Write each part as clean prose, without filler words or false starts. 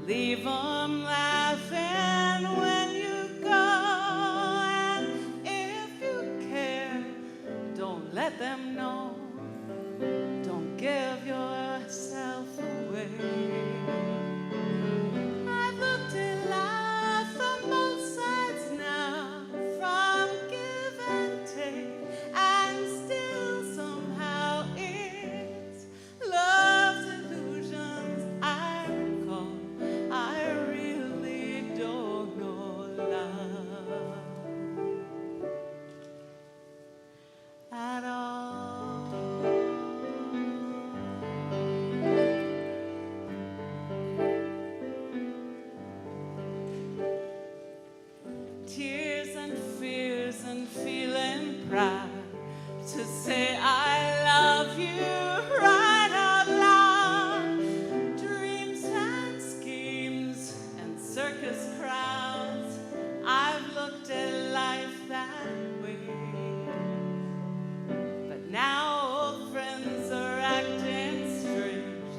Leave 'em laughing when you go, and if you care, don't let them know. Don't give yourself away. I've looked at life from both sides now, from give and take, and still somehow it's love's illusions I recall. I really don't know love at all. Tears and fears and feeling proud to say I love you right out loud. Dreams and schemes and circus crowds, I've looked at life that way. But now old friends are acting strange.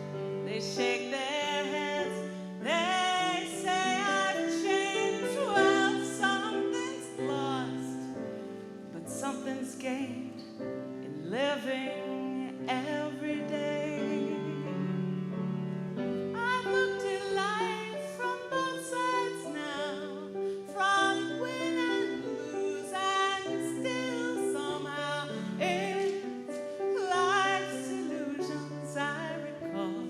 They shake their heads, they say I've changed. Well, something's lost, but something's gained in living every day. I've looked at life from both sides now, from win and lose, and still somehow it's life's illusions I recall.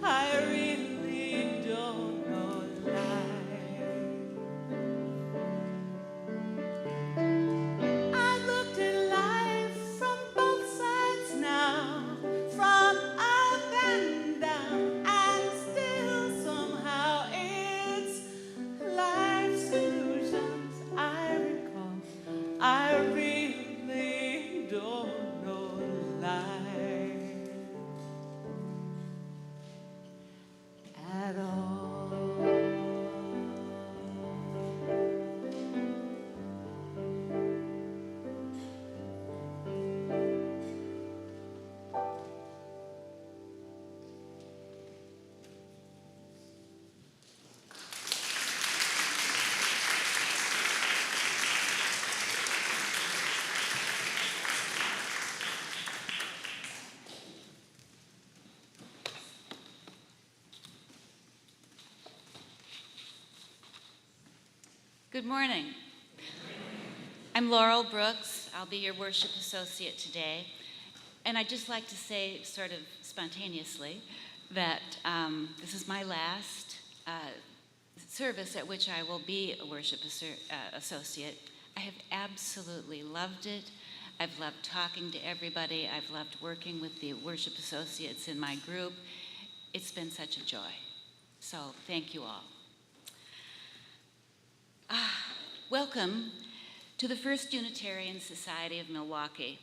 I really don't know life. I've looked at life from both sides now, from up and down, and still somehow it's life's illusions I recall. I really don't know life at all. Good morning. I'm Laurel Brooks. I'll be your worship associate today. And I'd just like to say, sort of spontaneously, that this is my last service at which I will be a worship associate. I have absolutely loved it. I've loved talking to everybody. I've loved working with the worship associates in my group. It's been such a joy. So thank you all. Welcome to the First Unitarian Society of Milwaukee.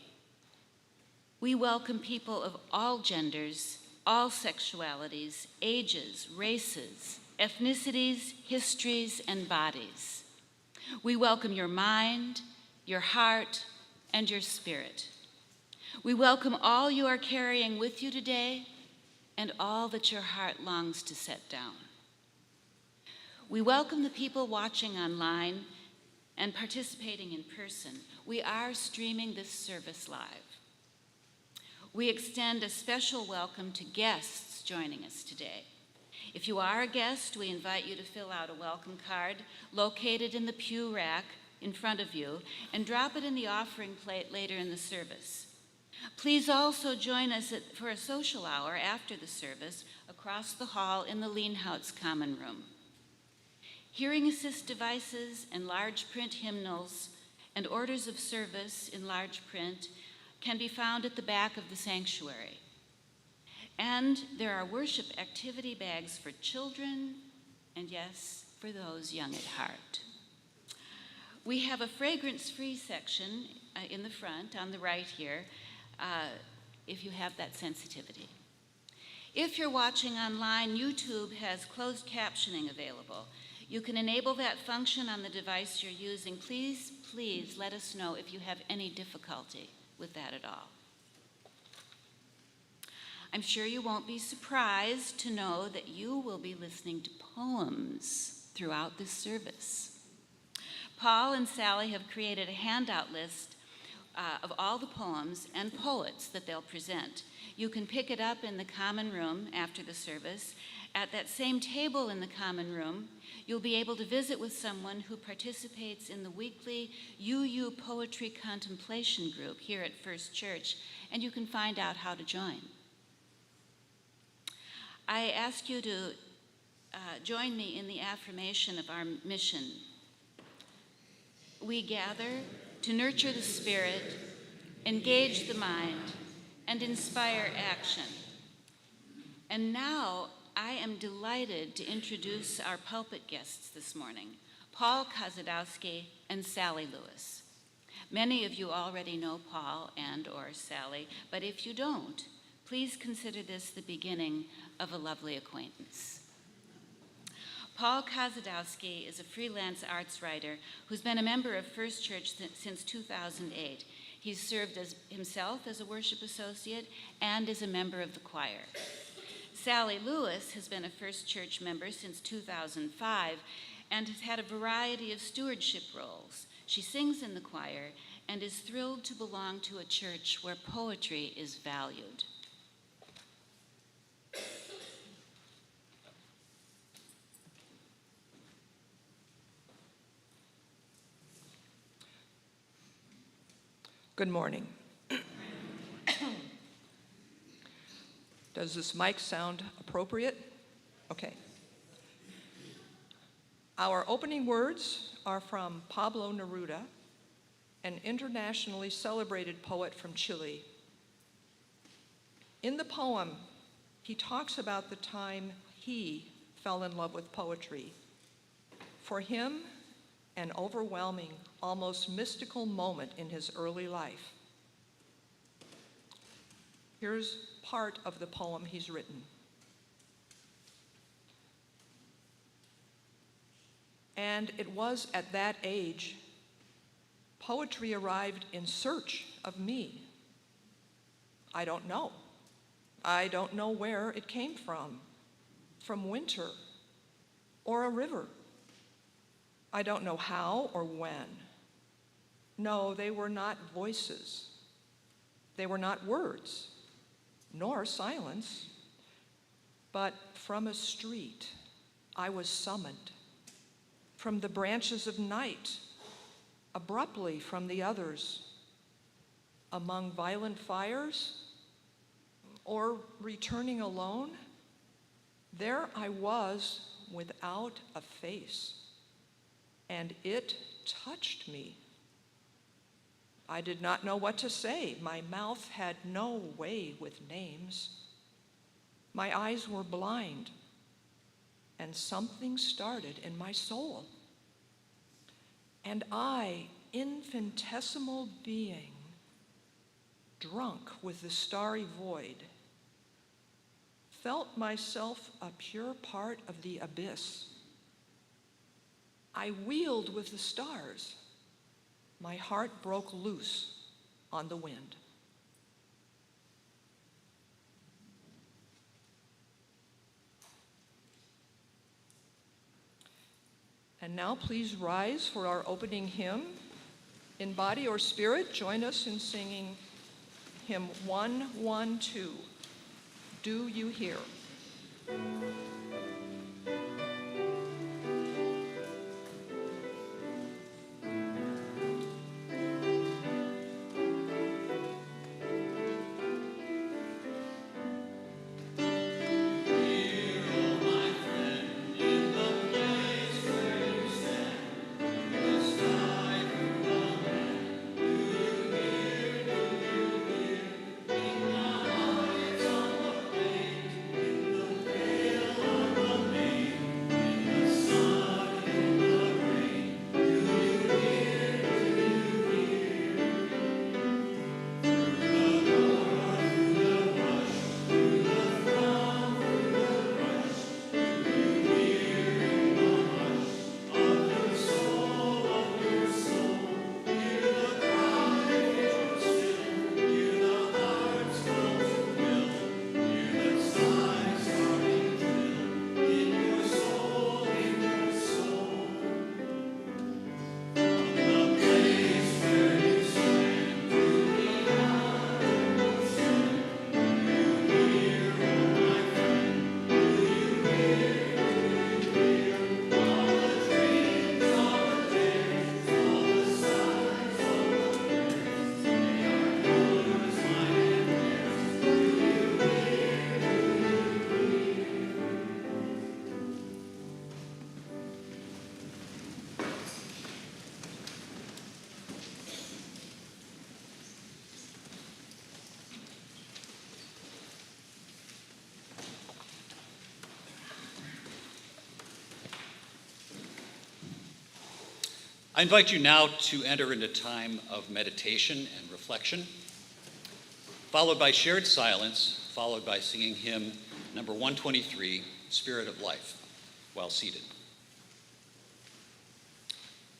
We welcome people of all genders, all sexualities, ages, races, ethnicities, histories, and bodies. We welcome your mind, your heart, and your spirit. We welcome all you are carrying with you today and all that your heart longs to set down. We welcome the people watching online and participating in person. We are streaming this service live. We extend a special welcome to guests joining us today. If you are a guest, we invite you to fill out a welcome card located in the pew rack in front of you and drop it in the offering plate later in the service. Please also join us for a social hour after the service across the hall in the Leanhouse Common Room. Hearing assist devices and large print hymnals and orders of service in large print can be found at the back of the sanctuary. And there are worship activity bags for children and, yes, for those young at heart. We have a fragrance-free section in the front on the right here if you have that sensitivity. If you're watching online, YouTube has closed captioning available. You can enable that function on the device you're using. Please let us know if you have any difficulty with that at all. I'm sure you won't be surprised to know that you will be listening to poems throughout this service. Paul and Sally have created a handout list of all the poems and poets that they'll present. You can pick it up in the common room after the service. At that same table in the common room, you'll be able to visit with someone who participates in the weekly UU Poetry Contemplation Group here at First Church, and you can find out how to join. I ask you to join me in the affirmation of our mission. We gather to nurture the spirit, engage the mind, and inspire action. And now I am delighted to introduce our pulpit guests this morning, Paul Kosidowski and Sally Lewis. Many of you already know Paul and or Sally, but if you don't, please consider this the beginning of a lovely acquaintance. Paul Kosidowski is a freelance arts writer who's been a member of First Church since 2008. He's served himself as a worship associate and is a member of the choir. Sally Lewis has been a First Church member since 2005 and has had a variety of stewardship roles. She sings in the choir and is thrilled to belong to a church where poetry is valued. Good morning. Does this mic sound appropriate? Okay. Our opening words are from Pablo Neruda, an internationally celebrated poet from Chile. In the poem, he talks about the time he fell in love with poetry. For him, an overwhelming, almost mystical moment in his early life. Here's part of the poem he's written. And it was at that age, poetry arrived in search of me. I don't know. I don't know where it came from winter or a river. I don't know how or when. No, they were not voices. They were not words, nor silence. But from a street, I was summoned. From the branches of night, abruptly from the others, among violent fires, or returning alone, there I was without a face. And it touched me. I did not know what to say. My mouth had no way with names. My eyes were blind, and something started in my soul. And I, infinitesimal being, drunk with the starry void, felt myself a pure part of the abyss. I wheeled with the stars. My heart broke loose on the wind. And now please rise for our opening hymn. In body or spirit, join us in singing hymn 112, Do You Hear? Hear I invite you now to enter into time of meditation and reflection, followed by shared silence, followed by singing hymn number 123, Spirit of Life, while seated.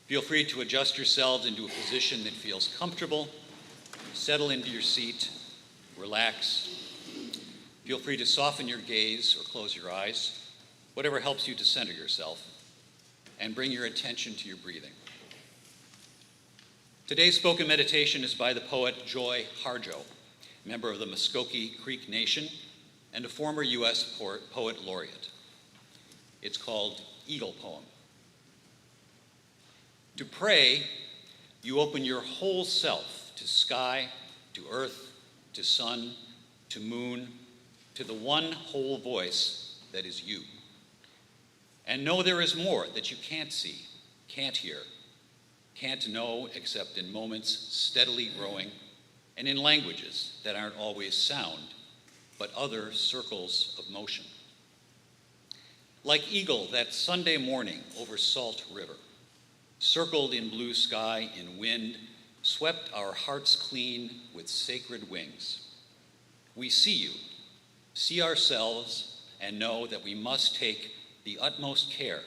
Feel free to adjust yourselves into a position that feels comfortable. Settle into your seat, relax. Feel free to soften your gaze or close your eyes, whatever helps you to center yourself, and bring your attention to your breathing. Today's spoken meditation is by the poet Joy Harjo, member of the Muskogee Creek Nation and a former U.S. Poet Laureate. It's called Eagle Poem. To pray, you open your whole self to sky, to earth, to sun, to moon, to the one whole voice that is you. And know there is more that you can't see, can't hear, can't know except in moments steadily growing and in languages that aren't always sound, but other circles of motion. Like eagle that Sunday morning over Salt River, circled in blue sky in wind, swept our hearts clean with sacred wings. We see you, see ourselves, and know that we must take the utmost care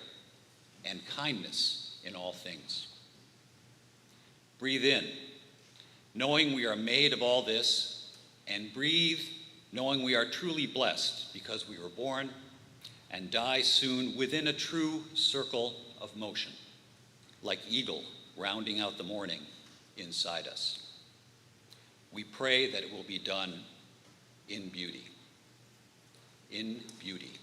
and kindness in all things. Breathe in, knowing we are made of all this, and breathe, knowing we are truly blessed because we were born, and die soon within a true circle of motion, like eagle rounding out the morning inside us. We pray that it will be done in beauty. In beauty.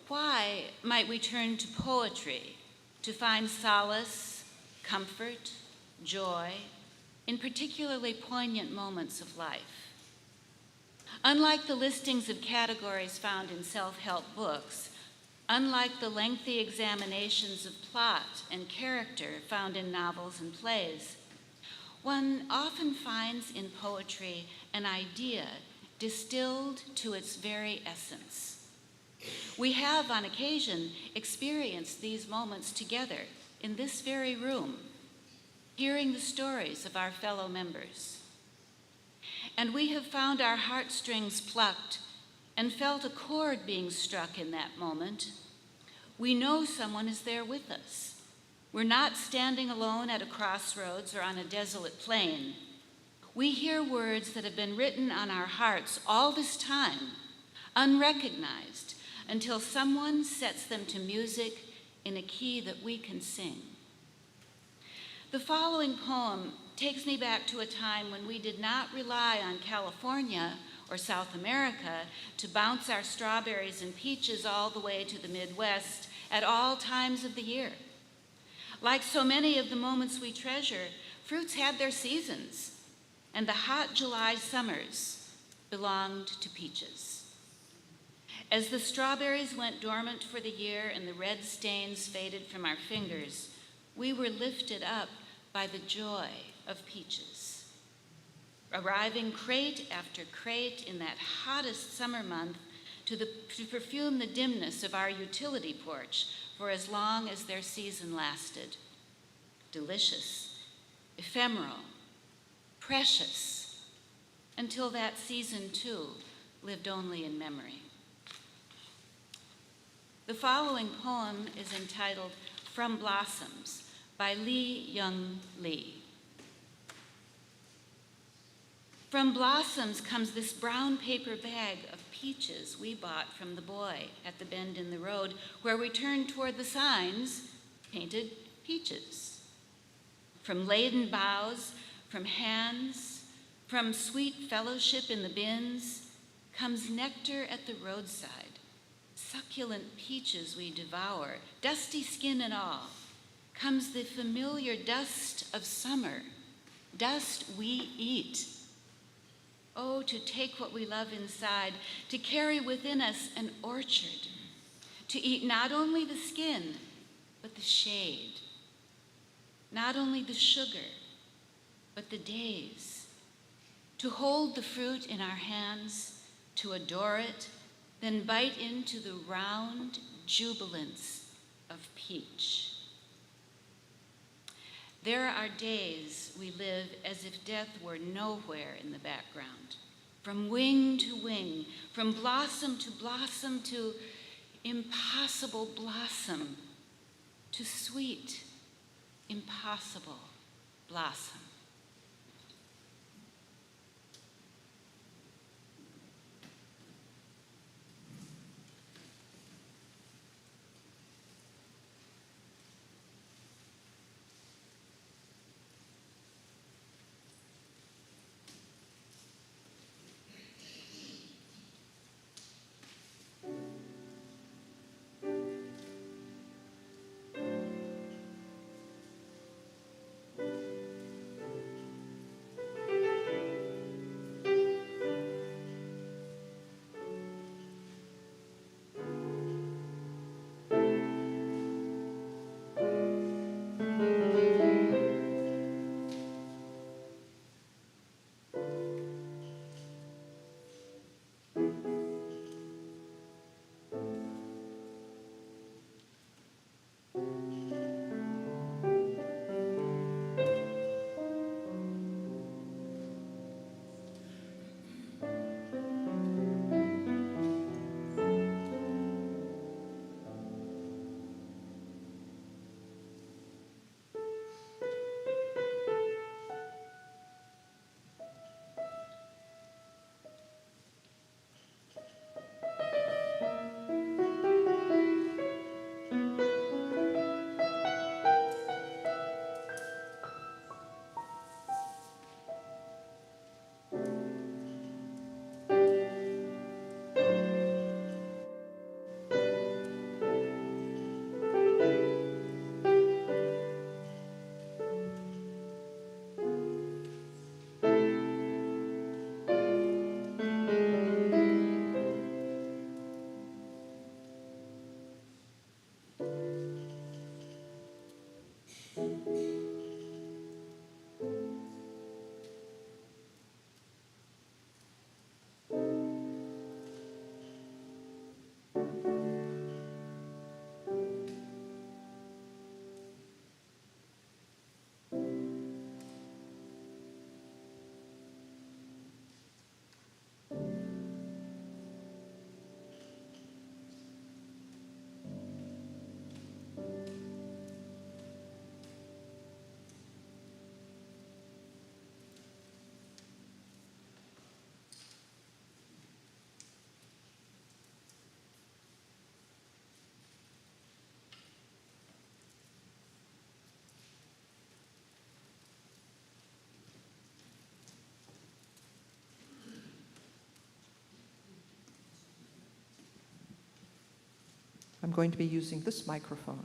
Why might we turn to poetry to find solace, comfort, joy in particularly poignant moments of life? Unlike the listings of categories found in self-help books, unlike the lengthy examinations of plot and character found in novels and plays, one often finds in poetry an idea distilled to its very essence. We have, on occasion, experienced these moments together in this very room, hearing the stories of our fellow members. And we have found our heartstrings plucked and felt a chord being struck in that moment. We know someone is there with us. We're not standing alone at a crossroads or on a desolate plain. We hear words that have been written on our hearts all this time, unrecognized, until someone sets them to music in a key that we can sing. The following poem takes me back to a time when we did not rely on California or South America to bounce our strawberries and peaches all the way to the Midwest at all times of the year. Like so many of the moments we treasure, fruits had their seasons, and the hot July summers belonged to peaches. As the strawberries went dormant for the year and the red stains faded from our fingers, we were lifted up by the joy of peaches. Arriving crate after crate in that hottest summer month to perfume the dimness of our utility porch for as long as their season lasted. Delicious, ephemeral, precious, until that season too lived only in memory. The following poem is entitled From Blossoms by Lee Young Lee. From blossoms comes this brown paper bag of peaches we bought from the boy at the bend in the road where we turned toward the signs painted peaches. From laden boughs, from hands, from sweet fellowship in the bins, comes nectar at the roadside, succulent peaches we devour, dusty skin and all, comes the familiar dust of summer, dust we eat. Oh, to take what we love inside, to carry within us an orchard, to eat not only the skin, but the shade, not only the sugar, but the days, to hold the fruit in our hands, to adore it, then bite into the round jubilance of peach. There are days we live as if death were nowhere in the background. From wing to wing, from blossom to impossible blossom, to sweet, impossible blossom. going to be using this microphone.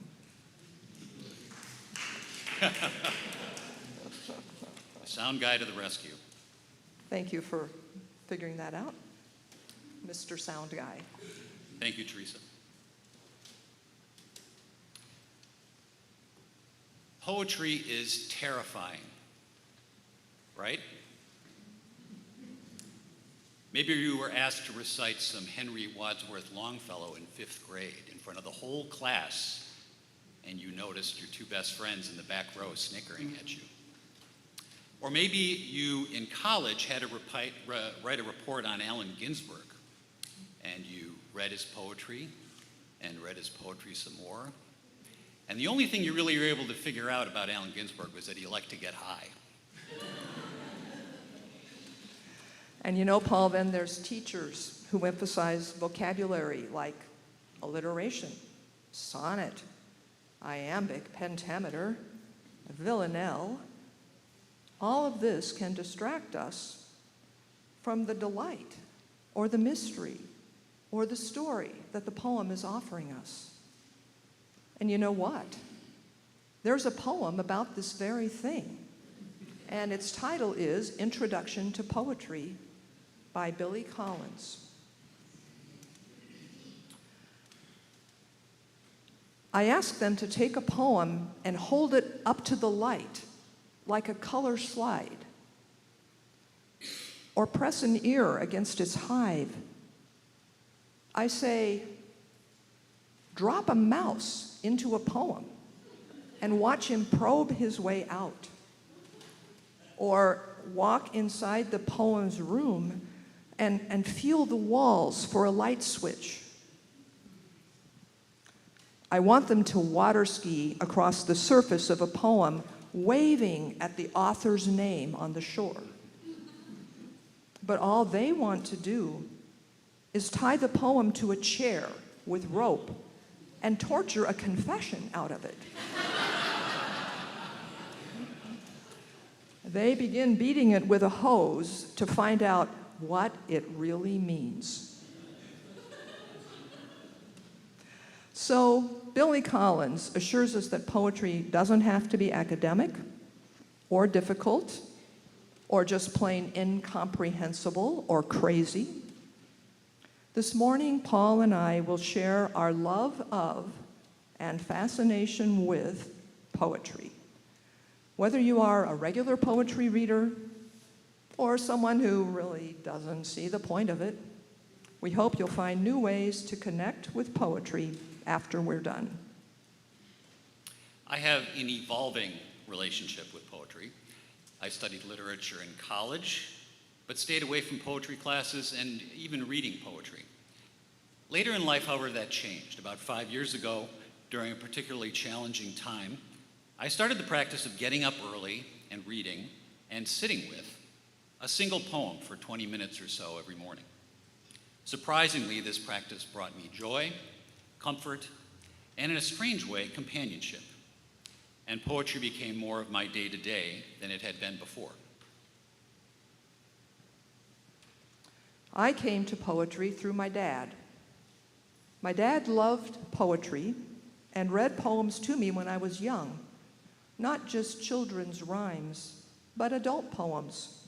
Sound guy to the rescue. Thank you for figuring that out, Mr. Sound Guy. Thank you, Teresa. Poetry is terrifying, right? Maybe you were asked to recite some Henry Wadsworth Longfellow in 5th grade in front of the whole class, and you noticed your two best friends in the back row snickering at you. Or maybe you in college had to write a report on Allen Ginsberg, and you read his poetry and read his poetry some more. And the only thing you really were able to figure out about Allen Ginsberg was that he liked to get high. And you know, Paul, then there's teachers who emphasize vocabulary like alliteration, sonnet, iambic, pentameter, villanelle. All of this can distract us from the delight or the mystery or the story that the poem is offering us. And you know what? There's a poem about this very thing, and its title is Introduction to Poetry by Billy Collins. I asked them to take a poem and hold it up to the light like a color slide, or press an ear against its hive. I say, drop a mouse into a poem and watch him probe his way out. Or walk inside the poem's room and feel the walls for a light switch. I want them to water ski across the surface of a poem, waving at the author's name on the shore. But all they want to do is tie the poem to a chair with rope and torture a confession out of it. They begin beating it with a hose to find out what it really means. So Billy Collins assures us that poetry doesn't have to be academic or difficult or just plain incomprehensible or crazy. This morning, Paul and I will share our love of and fascination with poetry. Whether you are a regular poetry reader or someone who really doesn't see the point of it, we hope you'll find new ways to connect with poetry after we're done. I have an evolving relationship with poetry. I studied literature in college, but stayed away from poetry classes and even reading poetry. Later in life, however, that changed. About 5 years ago, during a particularly challenging time, I started the practice of getting up early and reading and sitting with a single poem for 20 minutes or so every morning. Surprisingly, this practice brought me joy, comfort, and in a strange way, companionship. And poetry became more of my day-to-day than it had been before. I came to poetry through my dad. My dad loved poetry and read poems to me when I was young, not just children's rhymes, but adult poems.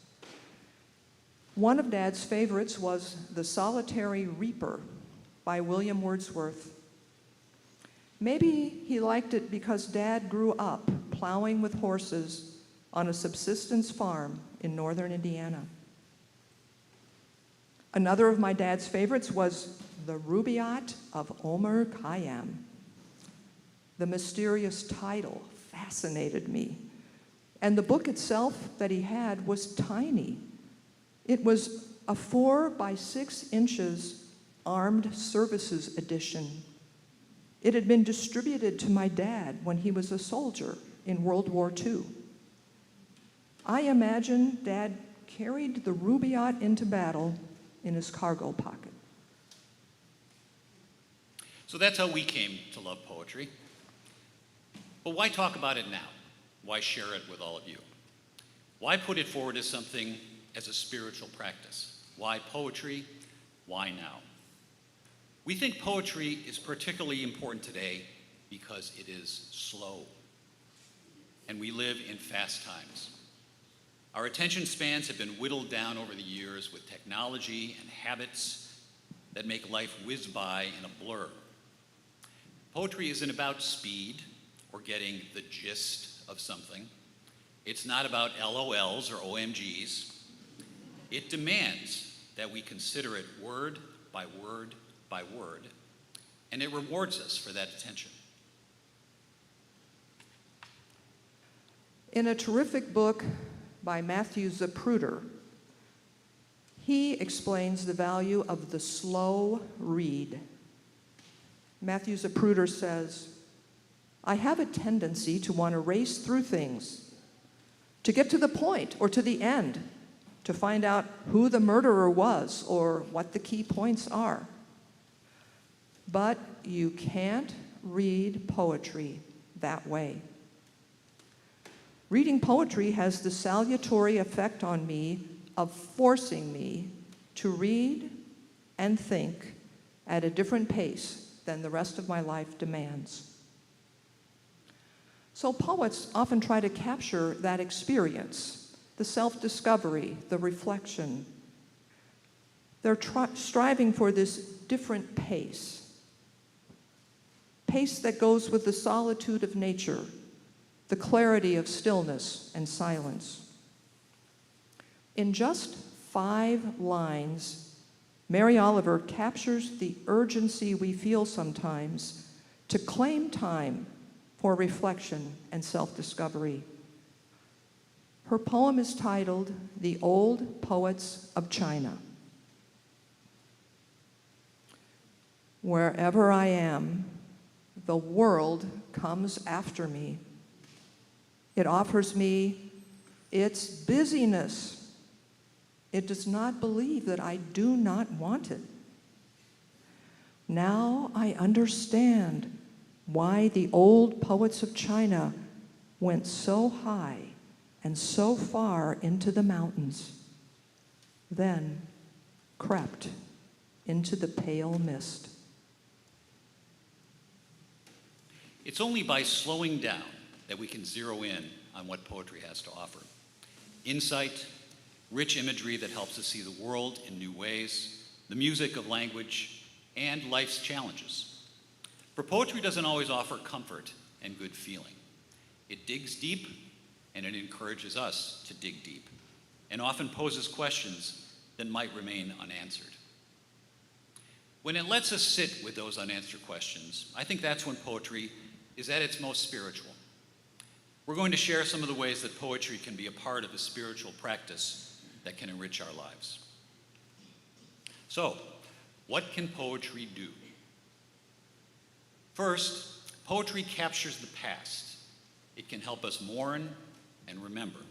One of Dad's favorites was The Solitary Reaper by William Wordsworth. Maybe he liked it because Dad grew up plowing with horses on a subsistence farm in northern Indiana. Another of my dad's favorites was The Rubaiyat of Omar Khayyam. The mysterious title fascinated me, and the book itself that he had was tiny. It was a 4 by 6 inches Armed Services edition. It had been distributed to my dad when he was a soldier in World War II. I imagine Dad carried the Rubaiyat into battle in his cargo pocket. So that's how we came to love poetry. But why talk about it now? Why share it with all of you? Why put it forward as something as a spiritual practice? Why poetry? Why now? We think poetry is particularly important today because it is slow, and we live in fast times. Our attention spans have been whittled down over the years with technology and habits that make life whiz by in a blur. Poetry isn't about speed or getting the gist of something. It's not about LOLs or OMGs. It demands that we consider it word by word by word, and it rewards us for that attention. In a terrific book by Matthew Zapruder, he explains the value of the slow read. Matthew Zapruder says, "I have a tendency to want to race through things, to get to the point or to the end, to find out who the murderer was or what the key points are. But you can't read poetry that way. Reading poetry has the salutary effect on me of forcing me to read and think at a different pace than the rest of my life demands." So poets often try to capture that experience, the self-discovery, the reflection. They're striving for this different pace that goes with the solitude of nature, the clarity of stillness and silence. In just 5 lines, Mary Oliver captures the urgency we feel sometimes to claim time for reflection and self-discovery. Her poem is titled "The Old Poets of China." Wherever I am, the world comes after me. It offers me its busyness. It does not believe that I do not want it. Now I understand why the old poets of China went so high and so far into the mountains, then crept into the pale mist. It's only by slowing down that we can zero in on what poetry has to offer. Insight, rich imagery that helps us see the world in new ways, the music of language, and life's challenges. For poetry doesn't always offer comfort and good feeling. It digs deep, and it encourages us to dig deep, and often poses questions that might remain unanswered. When it lets us sit with those unanswered questions, I think that's when poetry is at its most spiritual. We're going to share some of the ways that poetry can be a part of a spiritual practice that can enrich our lives. So, what can poetry do? First, poetry captures the past. It can help us mourn and remember.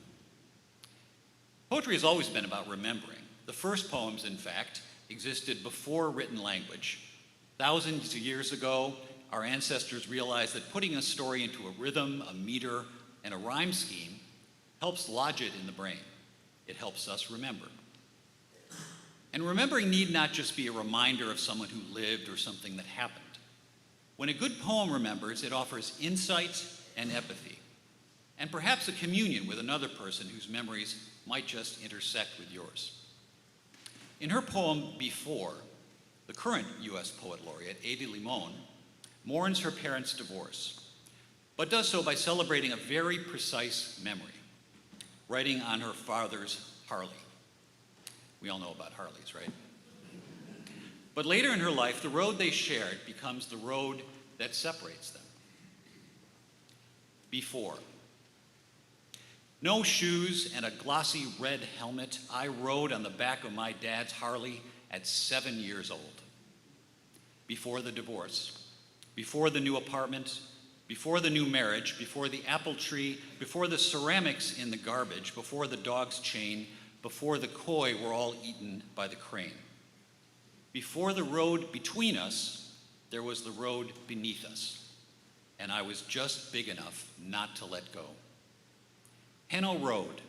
Poetry has always been about remembering. The first poems, in fact, existed before written language. Thousands of years ago, our ancestors realized that putting a story into a rhythm, a meter, and a rhyme scheme helps lodge it in the brain. It helps us remember. And remembering need not just be a reminder of someone who lived or something that happened. When a good poem remembers, it offers insight and empathy, and perhaps a communion with another person whose memories might just intersect with yours. In her poem, Before, the current U.S. Poet Laureate, Ada Limon, mourns her parents' divorce, but does so by celebrating a very precise memory, writing on her father's Harley. We all know about Harleys, right? But later in her life, the road they shared becomes the road that separates them. Before. No shoes and a glossy red helmet, I rode on the back of my dad's Harley at 7 years old. Before the divorce, before the new apartment, before the new marriage, before the apple tree, before the ceramics in the garbage, before the dog's chain, before the koi were all eaten by the crane. Before the road between us, there was the road beneath us, and I was just big enough not to let go. Henno Road,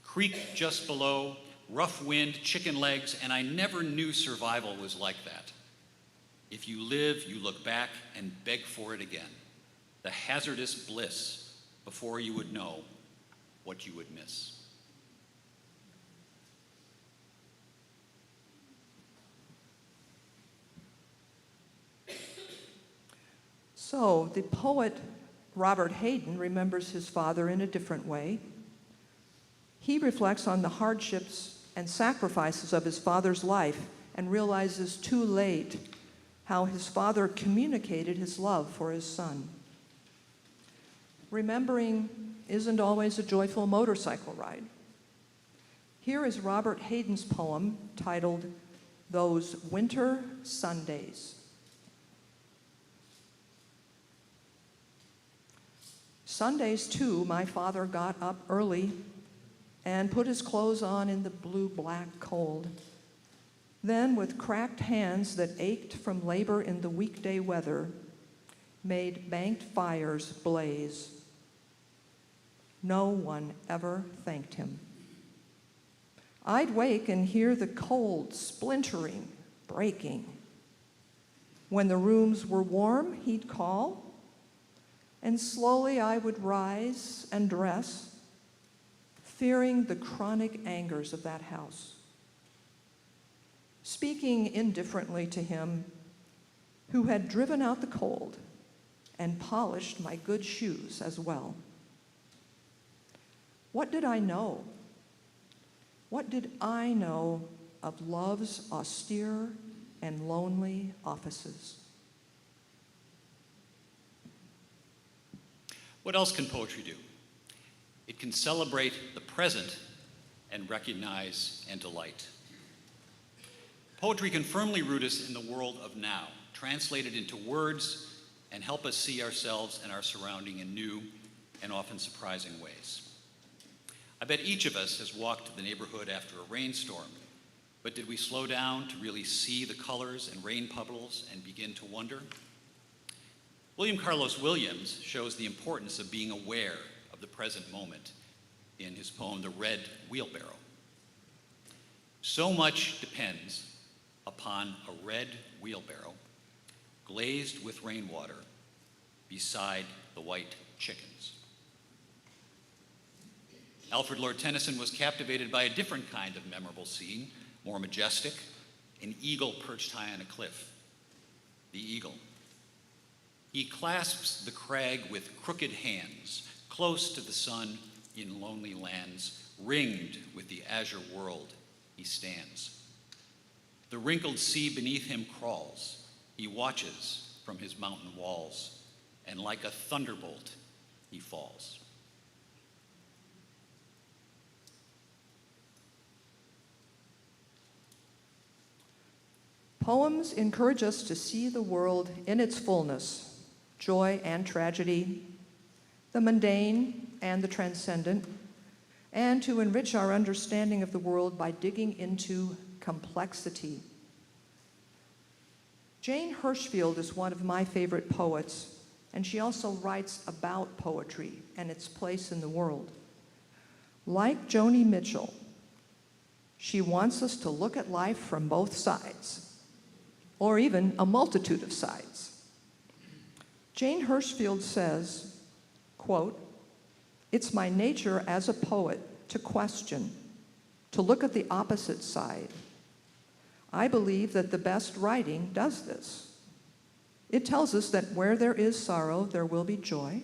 creek just below, rough wind, chicken legs, and I never knew survival was like that. If you live, you look back and beg for it again, the hazardous bliss before you would know what you would miss. So the poet Robert Hayden remembers his father in a different way. He reflects on the hardships and sacrifices of his father's life and realizes too late how his father communicated his love for his son. Remembering isn't always a joyful motorcycle ride. Here is Robert Hayden's poem titled "Those Winter Sundays." Sundays, too, my father got up early and put his clothes on in the blue-black cold. Then, with cracked hands that ached from labor in the weekday weather, made banked fires blaze. No one ever thanked him. I'd wake and hear the cold splintering, breaking. When the rooms were warm, he'd call, and slowly I would rise and dress, fearing the chronic angers of that house. Speaking indifferently to him, who had driven out the cold and polished my good shoes as well. What did I know? What did I know of love's austere and lonely offices? What else can poetry do? It can celebrate the present and recognize and delight. Poetry can firmly root us in the world of now, translate it into words, and help us see ourselves and our surrounding in new and often surprising ways. I bet each of us has walked the neighborhood after a rainstorm, but did we slow down to really see the colors and rain puddles and begin to wonder? William Carlos Williams shows the importance of being aware of the present moment in his poem, The Red Wheelbarrow. So much depends upon a red wheelbarrow glazed with rainwater beside the white chickens. Alfred Lord Tennyson was captivated by a different kind of memorable scene, more majestic, an eagle perched high on a cliff. The eagle. He clasps the crag with crooked hands, close to the sun in lonely lands, ringed with the azure world he stands. The wrinkled sea beneath him crawls. He watches from his mountain walls, and like a thunderbolt, he falls. Poems encourage us to see the world in its fullness, joy and tragedy, the mundane and the transcendent, and to enrich our understanding of the world by digging into complexity. Jane Hirschfield is one of my favorite poets, and she also writes about poetry and its place in the world. Like Joni Mitchell, she wants us to look at life from both sides, or even a multitude of sides. Jane Hirschfield says, quote, "It's my nature as a poet to question, to look at the opposite side. I believe that the best writing does this. It tells us that where there is sorrow, there will be joy.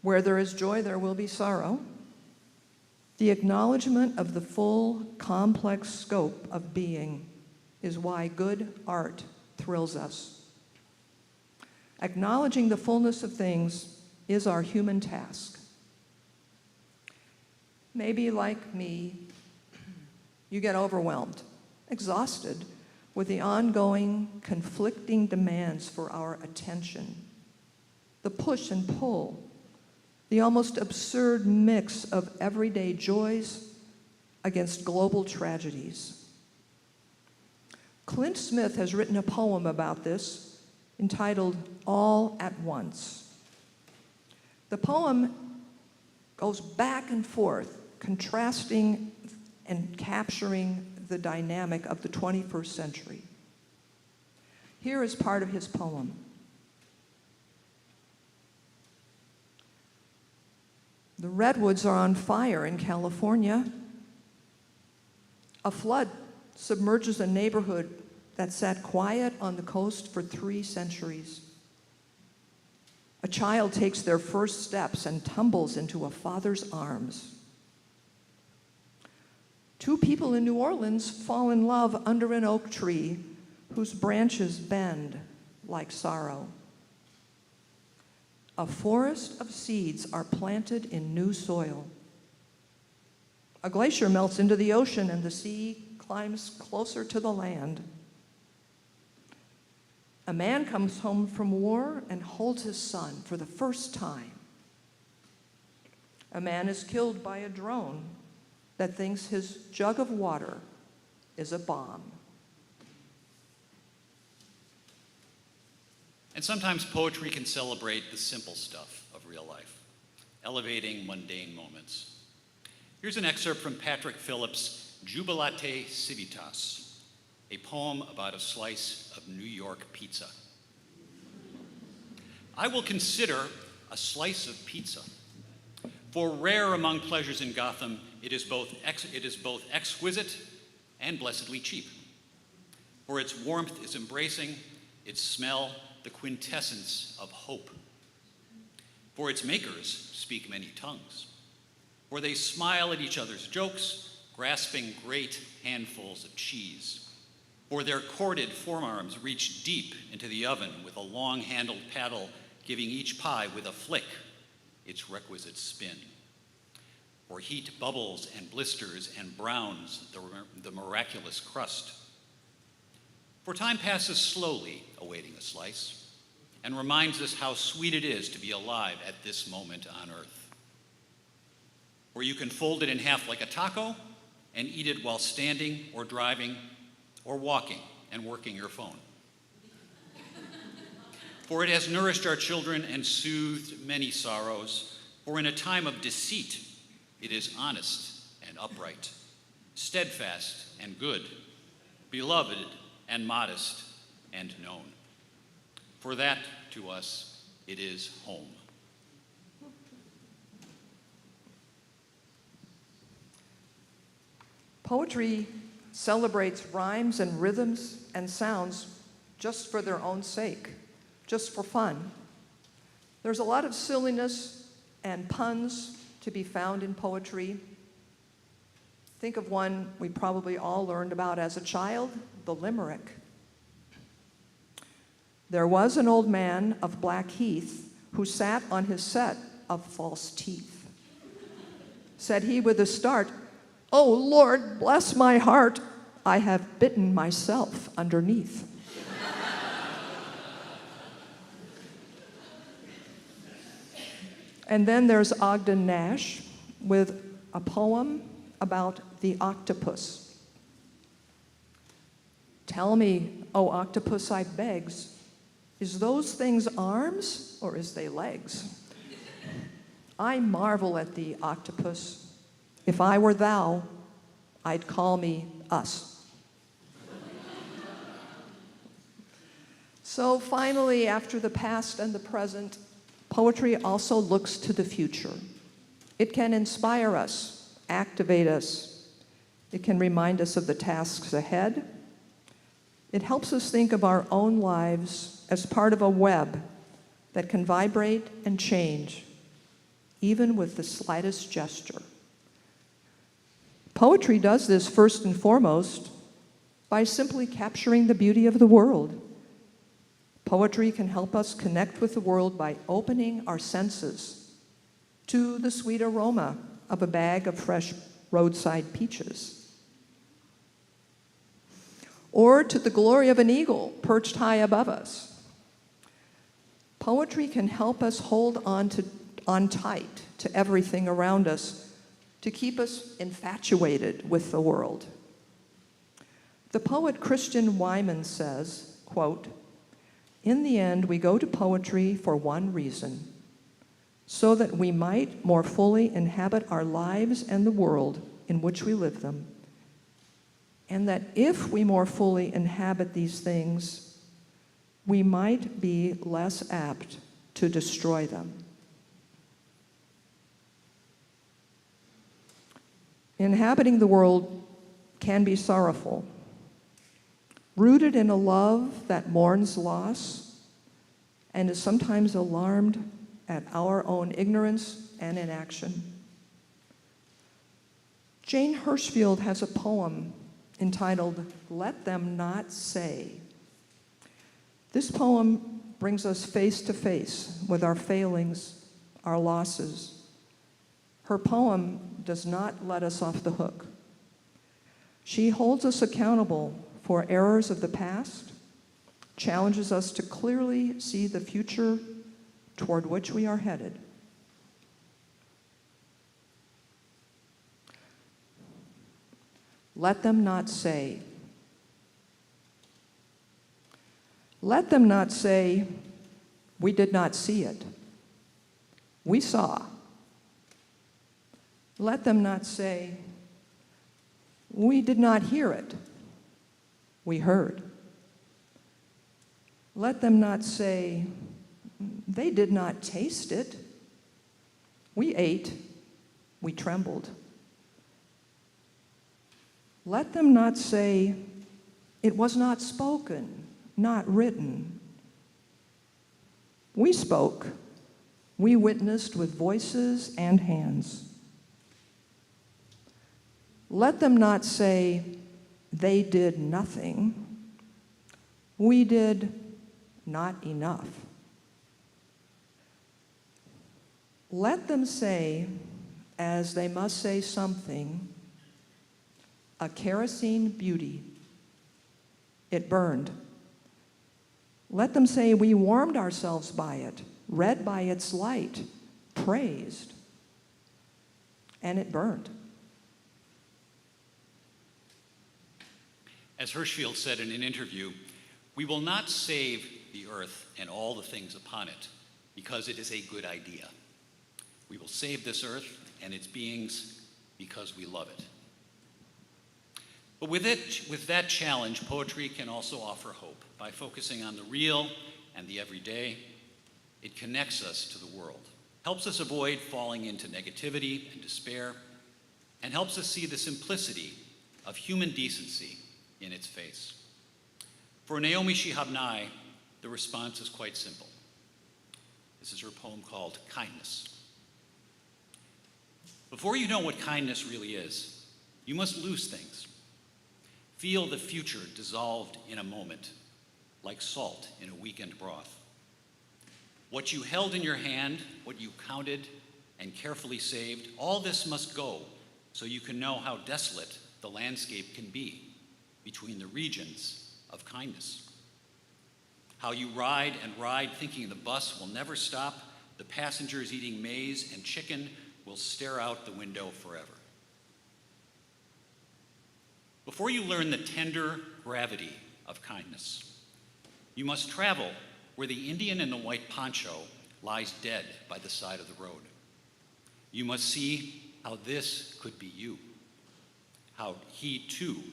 Where there is joy, there will be sorrow. The acknowledgement of the full, complex scope of being is why good art thrills us. Acknowledging the fullness of things is our human task. Maybe like me, you get overwhelmed, exhausted with the ongoing, conflicting demands for our attention, the push and pull, the almost absurd mix of everyday joys against global tragedies. Clint Smith has written a poem about this entitled All at Once. The poem goes back and forth, contrasting and capturing the dynamic of the 21st century. Here is part of his poem. The redwoods are on fire in California. A flood submerges a neighborhood that sat quiet on the coast for 3 centuries. A child takes their first steps and tumbles into a father's arms. 2 people in New Orleans fall in love under an oak tree whose branches bend like sorrow. A forest of seeds are planted in new soil. A glacier melts into the ocean and the sea climbs closer to the land. A man comes home from war and holds his son for the first time. A man is killed by a drone that thinks his jug of water is a bomb. And sometimes poetry can celebrate the simple stuff of real life, elevating mundane moments. Here's an excerpt from Patrick Phillips' Jubilate Civitas, a poem about a slice of New York pizza. I will consider a slice of pizza. For rare among pleasures in Gotham, it is both exquisite and blessedly cheap. For its warmth is embracing, its smell the quintessence of hope. For its makers speak many tongues. For they smile at each other's jokes, grasping great handfuls of cheese. For their corded forearms reach deep into the oven with a long-handled paddle, giving each pie with a flick its requisite spin. For heat bubbles and blisters and browns the miraculous crust. For time passes slowly, awaiting a slice, and reminds us how sweet it is to be alive at this moment on earth. For you can fold it in half like a taco and eat it while standing or driving or walking and working your phone. For it has nourished our children and soothed many sorrows. For in a time of deceit, it is honest and upright, steadfast and good, beloved and modest and known. For that, to us, it is home. Poetry celebrates rhymes and rhythms and sounds just for their own sake, just for fun. There's a lot of silliness and puns to be found in poetry. Think of one we probably all learned about as a child, the limerick. There was an old man of Blackheath who sat on his set of false teeth. Said he with a start, "Oh Lord, bless my heart, I have bitten myself underneath." And then there's Ogden Nash with a poem about the octopus. Tell me, O octopus, I begs, is those things arms or is they legs? I marvel at the octopus. If I were thou, I'd call me us. So finally, after the past and the present, poetry also looks to the future. It can inspire us, activate us. It can remind us of the tasks ahead. It helps us think of our own lives as part of a web that can vibrate and change, even with the slightest gesture. Poetry does this first and foremost by simply capturing the beauty of the world. Poetry can help us connect with the world by opening our senses to the sweet aroma of a bag of fresh roadside peaches, or to the glory of an eagle perched high above us. Poetry can help us hold on tight to everything around us to keep us infatuated with the world. The poet Christian Wyman says, quote, "In the end, we go to poetry for one reason, so that we might more fully inhabit our lives and the world in which we live them, and that if we more fully inhabit these things, we might be less apt to destroy them. Inhabiting the world can be sorrowful, rooted in a love that mourns loss and is sometimes alarmed at our own ignorance and inaction. Jane Hirschfield has a poem entitled, "Let Them Not Say." This poem brings us face to face with our failings, our losses. Her poem does not let us off the hook. She holds us accountable for errors of the past, challenges us to clearly see the future toward which we are headed. Let them not say. Let them not say, "We did not see it. We saw." Let them not say, "We did not hear it. We heard." Let them not say, "They did not taste it. We ate. We trembled." Let them not say, "It was not spoken, not written." We spoke. We witnessed with voices and hands. Let them not say, "They did nothing." We did not enough. Let them say, as they must say something, "A kerosene beauty. It burned." Let them say, "We warmed ourselves by it, read by its light, praised, and it burned." As Hirschfield said in an interview, "We will not save the earth and all the things upon it because it is a good idea. We will save this earth and its beings because we love it." But with that challenge, poetry can also offer hope. By focusing on the real and the everyday, it connects us to the world, helps us avoid falling into negativity and despair, and helps us see the simplicity of human decency in its face. For Naomi Shihab Nye, the response is quite simple. This is her poem called "Kindness." Before you know what kindness really is, you must lose things. Feel the future dissolved in a moment, like salt in a weekend broth. What you held in your hand, what you counted and carefully saved, all this must go so you can know how desolate the landscape can be between the regions of kindness. How you ride and ride thinking the bus will never stop, the passengers eating maize and chicken will stare out the window forever. Before you learn the tender gravity of kindness, you must travel where the Indian in the white poncho lies dead by the side of the road. You must see how this could be you, how he too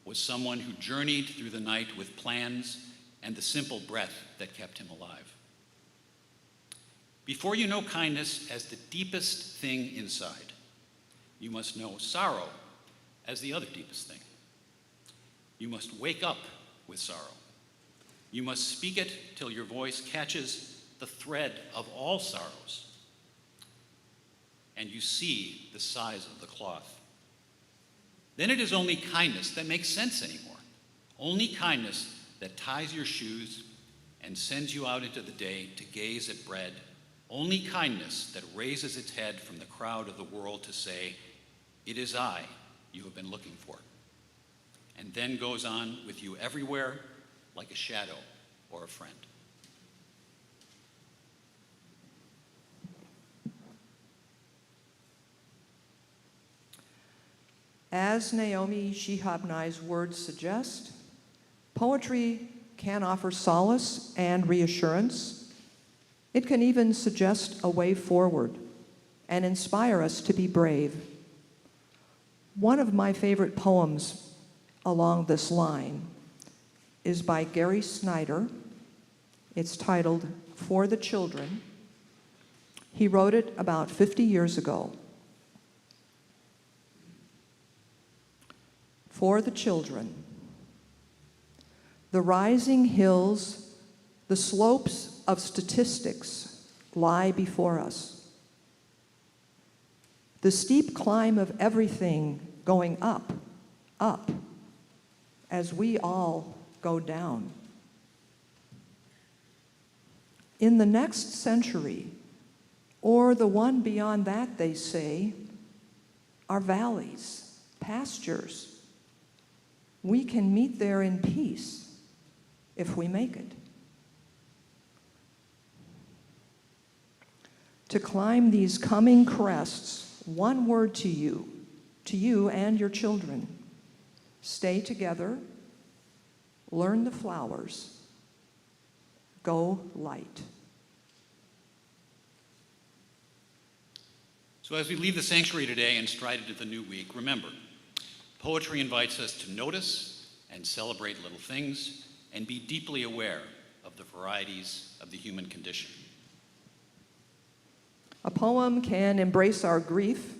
was someone who journeyed through the night with plans and the simple breath that kept him alive. Before you know kindness as the deepest thing inside, you must know sorrow as the other deepest thing. You must wake up with sorrow. You must speak it till your voice catches the thread of all sorrows, and you see the size of the cloth. Then it is only kindness that makes sense anymore. Only kindness that ties your shoes and sends you out into the day to gaze at bread. Only kindness that raises its head from the crowd of the world to say, "It is I you have been looking for," and then goes on with you everywhere like a shadow or a friend. As Naomi Shihab Nye's words suggest, poetry can offer solace and reassurance. It can even suggest a way forward and inspire us to be brave. One of my favorite poems along this line is by Gary Snyder, It's titled For the Children. He wrote it about 50 years ago. For the children. The rising hills, the slopes of statistics lie before us. The steep climb of everything going up, up, as we all go down. In the next century, or the one beyond that, they say, are valleys, pastures. We can meet there in peace if we make it. To climb these coming crests, one word to you and your children. Stay together, learn the flowers, go light. So as we leave the sanctuary today and stride into the new week, remember, poetry invites us to notice and celebrate little things and be deeply aware of the varieties of the human condition. A poem can embrace our grief,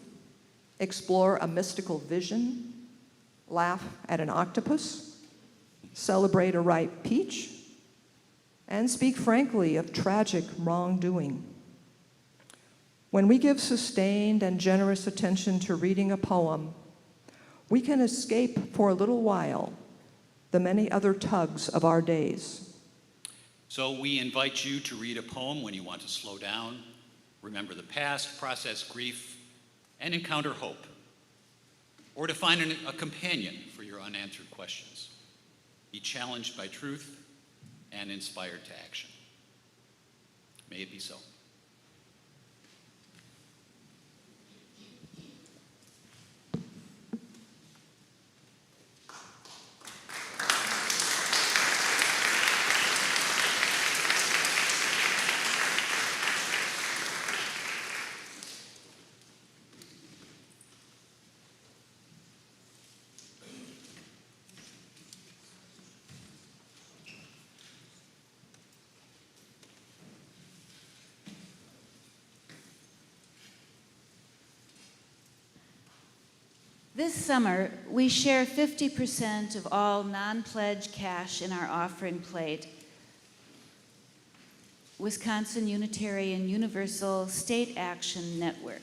explore a mystical vision, laugh at an octopus, celebrate a ripe peach, and speak frankly of tragic wrongdoing. When we give sustained and generous attention to reading a poem, we can escape for a little while the many other tugs of our days. So we invite you to read a poem when you want to slow down, remember the past, process grief, and encounter hope, or to find a companion for your unanswered questions. Be challenged by truth and inspired to action. May it be so. This summer, we share 50% of all non-pledge cash in our offering plate. Wisconsin Unitarian Universal State Action Network.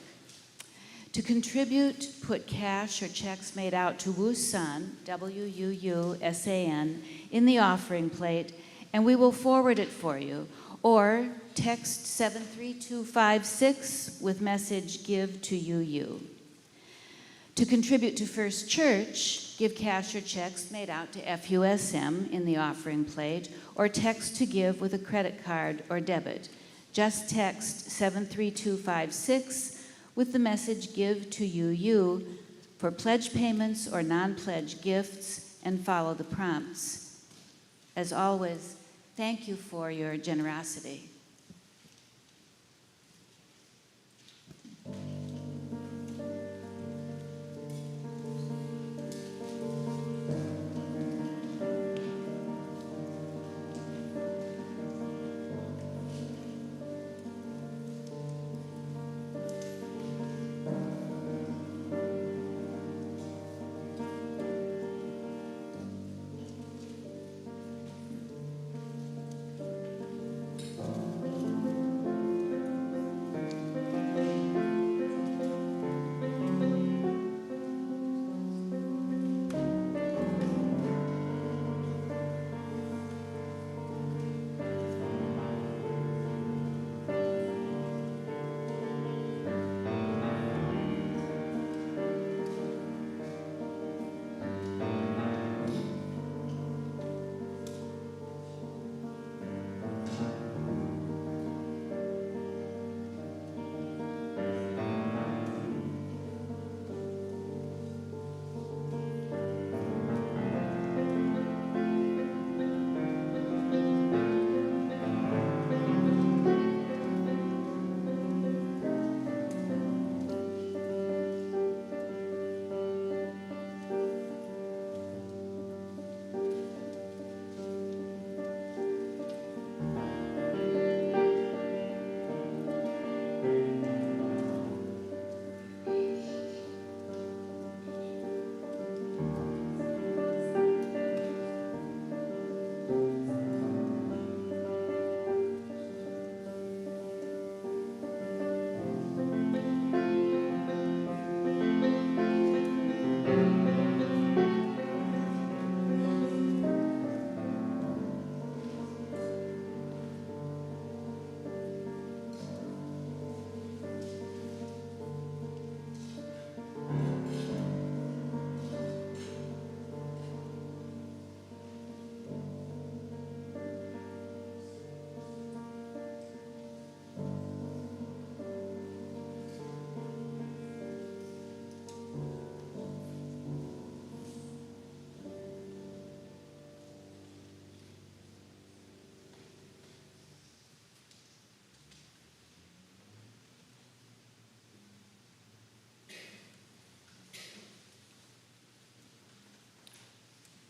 To contribute, put cash or checks made out to WUSAN, W-U-U-S-A-N, in the offering plate, and we will forward it for you. Or text 73256 with message "Give to UU." To contribute to First Church, give cash or checks made out to FUSM in the offering plate, or text to give with a credit card or debit. Just text 73256 with the message "Give to UU" for pledge payments or non-pledge gifts, and follow the prompts. As always, thank you for your generosity.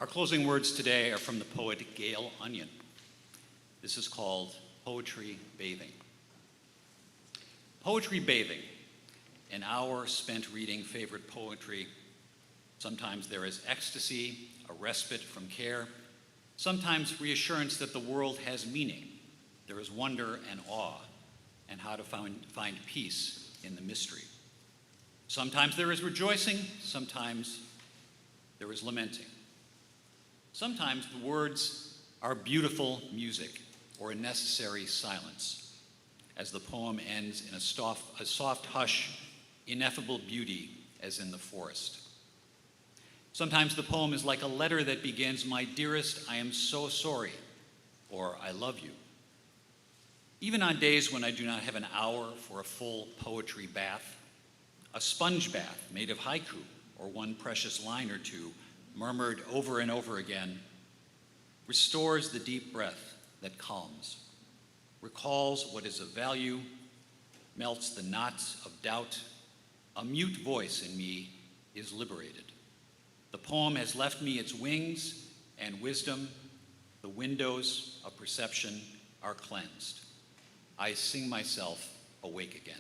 Our closing words today are from the poet Gail Onion. This is called Poetry Bathing. Poetry bathing, an hour spent reading favorite poetry. Sometimes there is ecstasy, a respite from care. Sometimes reassurance that the world has meaning. There is wonder and awe, and how to find peace in the mystery. Sometimes there is rejoicing, sometimes there is lamenting. Sometimes the words are beautiful music or a necessary silence, as the poem ends in a soft hush, ineffable beauty as in the forest. Sometimes the poem is like a letter that begins, "My dearest, I am so sorry," or "I love you." Even on days when I do not have an hour for a full poetry bath, a sponge bath made of haiku or one precious line or two, murmured over and over again, restores the deep breath that calms, recalls what is of value, melts the knots of doubt. A mute voice in me is liberated. The poem has left me its wings and wisdom. The windows of perception are cleansed. I sing myself awake again.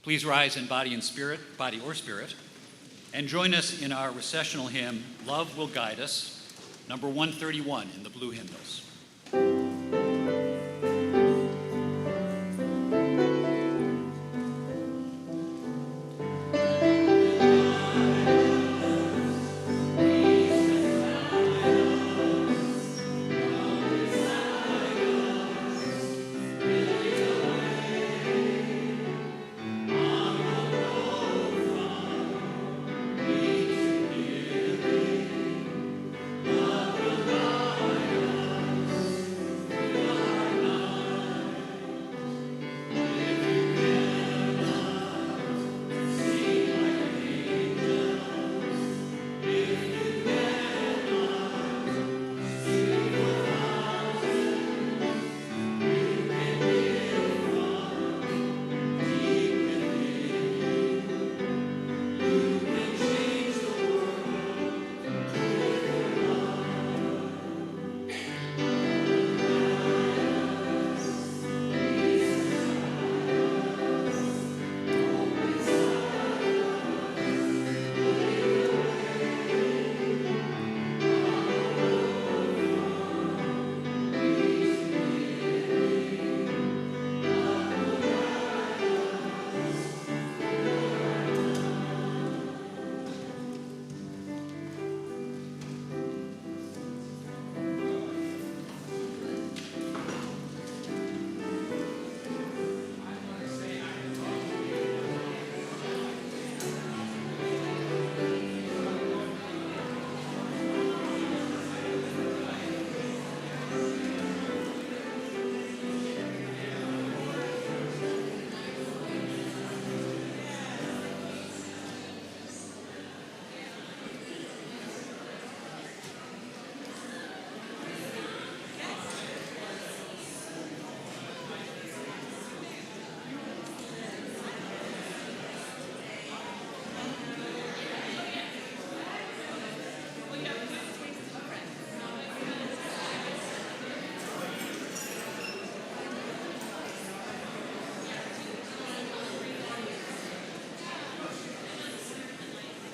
Please rise in body or spirit, and join us in our recessional hymn, "Love Will Guide Us," number 131 in the blue hymnals.